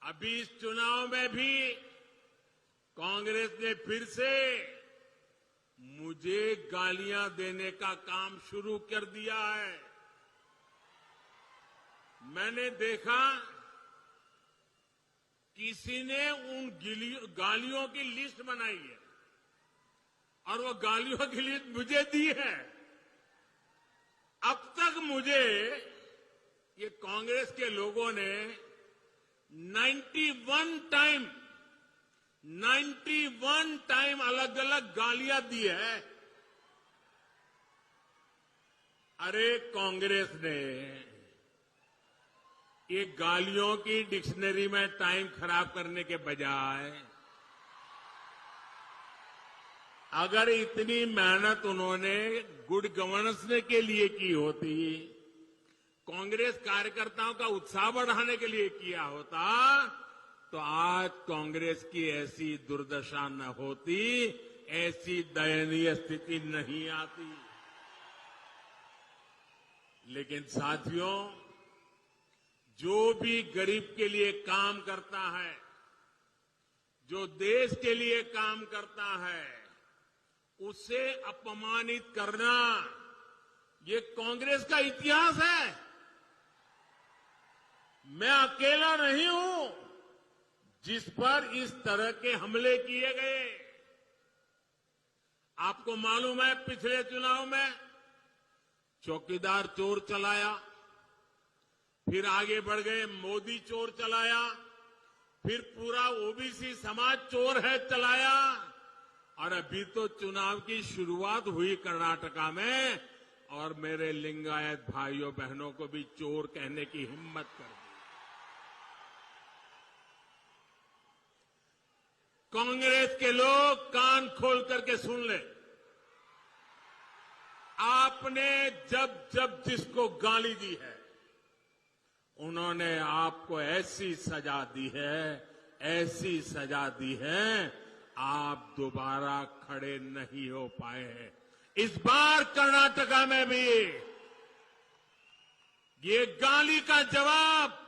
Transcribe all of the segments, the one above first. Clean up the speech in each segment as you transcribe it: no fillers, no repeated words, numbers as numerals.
अभी इस चुनाव में भी कांग्रेस ने फिर से मुझे गालियां देने का काम शुरू कर दिया है। मैंने देखा किसी ने उन गालियों की लिस्ट बनाई है और वो गालियों की लिस्ट मुझे दी है। अब तक मुझे ये कांग्रेस के लोगों ने 91 टाइम अलग अलग गालियां दी है। अरे कांग्रेस ने ये गालियों की डिक्शनरी में टाइम खराब करने के बजाय अगर इतनी मेहनत उन्होंने गुड गवर्नेंस के लिए की होती, कांग्रेस कार्यकर्ताओं का उत्साह बढ़ाने के लिए किया होता, तो आज कांग्रेस की ऐसी दुर्दशा न होती, ऐसी दयनीय स्थिति नहीं आती। लेकिन साथियों, जो भी गरीब के लिए काम करता है, जो देश के लिए काम करता है, उसे अपमानित करना ये कांग्रेस का इतिहास है। मैं अकेला नहीं हूं जिस पर इस तरह के हमले किए गए। आपको मालूम है, पिछले चुनाव में चौकीदार चोर चलाया, फिर आगे बढ़ गए मोदी चोर चलाया, फिर पूरा ओबीसी समाज चोर है चलाया, और अभी तो चुनाव की शुरुआत हुई कर्नाटका में, और मेरे लिंगायत भाइयों बहनों को भी चोर कहने की हिम्मत कर दी। कांग्रेस के लोग कान खोल करके सुन ले। आपने जब जब जिसको गाली दी है, उन्होंने आपको ऐसी सजा दी है, ऐसी सजा दी है, आप दोबारा खड़े नहीं हो पाए हैं। इस बार कर्नाटका में भी ये गाली का जवाब,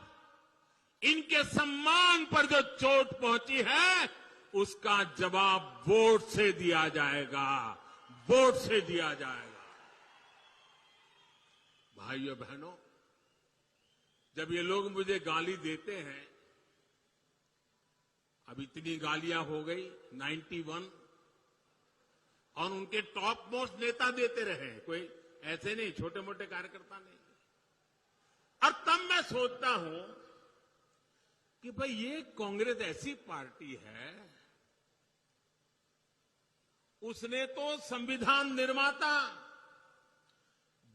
इनके सम्मान पर जो चोट पहुंची है, उसका जवाब वोट से दिया जाएगा, वोट से दिया जाएगा। भाइयों बहनों, जब ये लोग मुझे गाली देते हैं, अब इतनी गालियां हो गई 91, और उनके टॉप मोस्ट नेता देते रहे, कोई ऐसे नहीं, छोटे मोटे कार्यकर्ता नहीं। और तब मैं सोचता हूं कि भाई ये कांग्रेस ऐसी पार्टी है, उसने तो संविधान निर्माता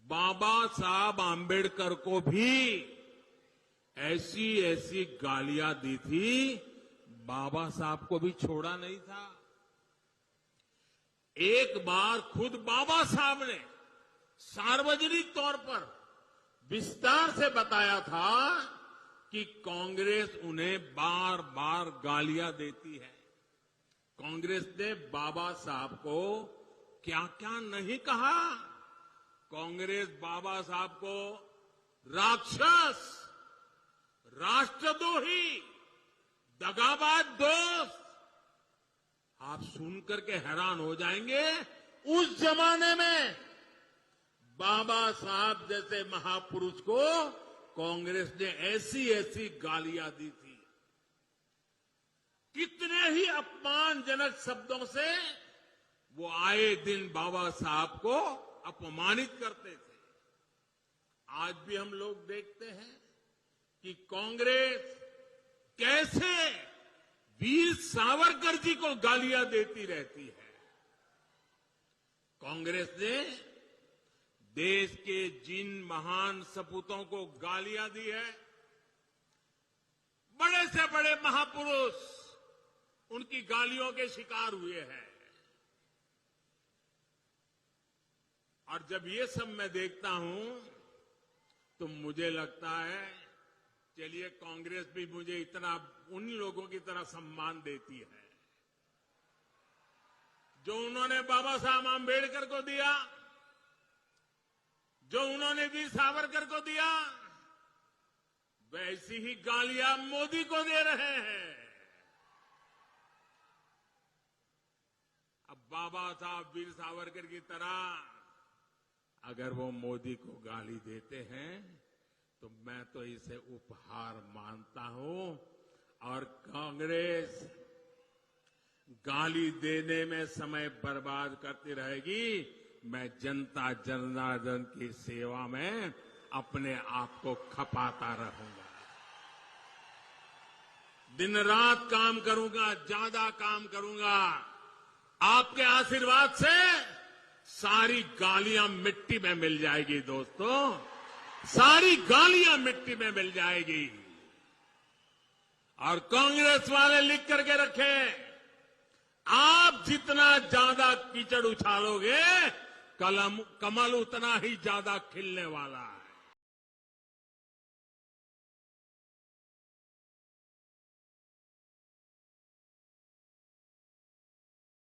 बाबा साहब आंबेडकर को भी ऐसी ऐसी गालियां दी थी, बाबा साहब को भी छोड़ा नहीं था। एक बार खुद बाबा साहब ने सार्वजनिक तौर पर विस्तार से बताया था कि कांग्रेस उन्हें बार बार गालियां देती है। कांग्रेस ने बाबा साहब को क्या क्या नहीं कहा। कांग्रेस बाबा साहब को राक्षस, राष्ट्रद्रोही, दगाबाज दोस्त, आप सुनकर के हैरान हो जाएंगे। उस जमाने में बाबा साहब जैसे महापुरुष को कांग्रेस ने ऐसी ऐसी गालियां दी थी। कितने ही अपमानजनक शब्दों से वो आए दिन बाबा साहब को अपमानित करते थे। आज भी हम लोग देखते हैं कि कांग्रेस कैसे वीर सावरकर जी को गालियां देती रहती है। कांग्रेस ने देश के जिन महान सपूतों को गालियां दी है, बड़े से बड़े महापुरुष उनकी गालियों के शिकार हुए हैं। और जब ये सब मैं देखता हूं तो मुझे लगता है, चलिए कांग्रेस भी मुझे इतना उन लोगों की तरह सम्मान देती है जो उन्होंने बाबा साहब आंबेडकर को दिया, जो उन्होंने वीर सावरकर को दिया। वैसी ही गालियां मोदी को दे रहे हैं। अब बाबा साहब वीर सावरकर की तरह अगर वो मोदी को गाली देते हैं तो मैं तो इसे उपहार मानता हूं। और कांग्रेस गाली देने में समय बर्बाद करती रहेगी। मैं जनता जनार्दन की सेवा में अपने आप को खपाता रहूंगा। दिन रात काम करूंगा, ज्यादा काम करूंगा। आपके आशीर्वाद से सारी गालियां मिट्टी में मिल जाएगी दोस्तों, सारी गालियां मिट्टी में मिल जाएगी। और कांग्रेस वाले लिख करके रखें, आप जितना ज्यादा कीचड़ उछालोगे कमल उतना ही ज्यादा खिलने वाला है।